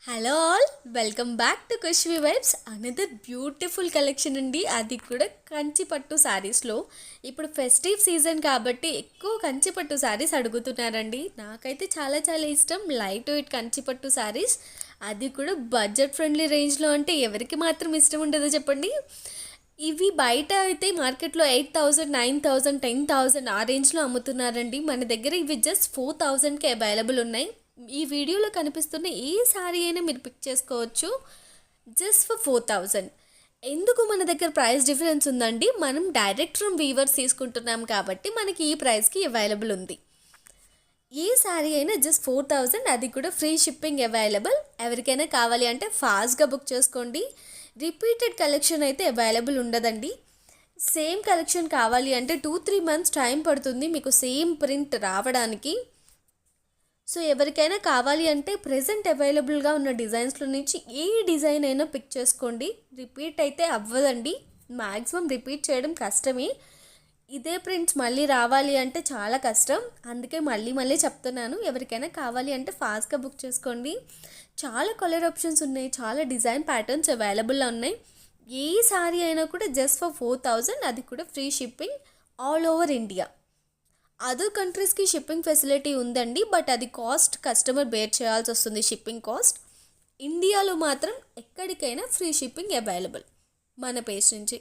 Hello all, welcome back to Kushvi vibes. Another beautiful collection అండి. అది కూడా కంచి పట్టు శారీస్లో. ఇప్పుడు ఫెస్టివ్ సీజన్ కాబట్టి ఎక్కువ కంచి పట్టు శారీస్ అడుగుతున్నారండి. నాకైతే చాలా చాలా ఇష్టం లైట్ వెయిట్ కంచి పట్టు శారీస్, అది కూడా బడ్జెట్ ఫ్రెండ్లీ రేంజ్లో. అంటే ఎవరికి మాత్రం ఇష్టం ఉండదో చెప్పండి. ఇవి బయట అయితే మార్కెట్లో 8,000, 9,000, 10,000 ఆ రేంజ్లో అమ్ముతున్నారండి. మన దగ్గర ఇవి జస్ట్ 4,000కి అవైలబుల్ ఉన్నాయి. ఈ వీడియోలో కనిపిస్తున్న ఏ శారీ అయినా మీరు పిక్ చేసుకోవచ్చు జస్ట్ ఫర్ 4,000. ఎందుకు మన దగ్గర ప్రైస్ డిఫరెన్స్ ఉందండి? మనం డైరెక్ట్ ఫ్రమ్ వీవర్స్ తీసుకుంటున్నాం కాబట్టి మనకి ఈ ప్రైస్కి అవైలబుల్ ఉంది. ఏ శారీ అయినా జస్ట్ 4,000, అది కూడా ఫ్రీ షిప్పింగ్ అవైలబుల్. ఎవరికైనా కావాలి అంటే ఫాస్ట్గా బుక్ చేసుకోండి. రిపీటెడ్ కలెక్షన్ అయితే అవైలబుల్ ఉండదండి. సేమ్ కలెక్షన్ కావాలి అంటే 2-3 మంత్స్ టైం పడుతుంది మీకు సేమ్ ప్రింట్ రావడానికి. సో ఎవరికైనా కావాలి అంటే ప్రెజెంట్ అవైలబుల్గా ఉన్న డిజైన్స్లో నుంచి ఏ డిజైన్ అయినా పిక్ చేసుకోండి. రిపీట్ అయితే అవ్వదండి, మ్యాక్సిమం రిపీట్ చేయడం కష్టమే. ఇదే ప్రింట్స్ మళ్ళీ రావాలి అంటే చాలా కష్టం. అందుకే మళ్ళీ మళ్ళీ చెప్తున్నాను, ఎవరికైనా కావాలి అంటే ఫాస్ట్గా బుక్ చేసుకోండి. చాలా కలర్ ఆప్షన్స్ ఉన్నాయి, చాలా డిజైన్ ప్యాటర్న్స్ అవైలబుల్లో ఉన్నాయి. ఏ సారీ అయినా కూడా జస్ట్ ఫర్ 4,000, అది కూడా free shipping all over India. Other కంట్రీస్కి షిప్పింగ్ ఫెసిలిటీ ఉందండి, బట్ అది కాస్ట్ కస్టమర్ బేర్ చేయాల్సి వస్తుంది, షిప్పింగ్ కాస్ట్. ఇండియాలో మాత్రం ఎక్కడికైనా ఫ్రీ షిప్పింగ్ అవైలబుల్ మన పేజ్ నుంచి.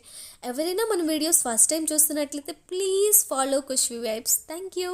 ఎవరైనా మన వీడియోస్ ఫస్ట్ టైం చూస్తున్నట్లయితే please follow Kushvi Vibes. Thank you.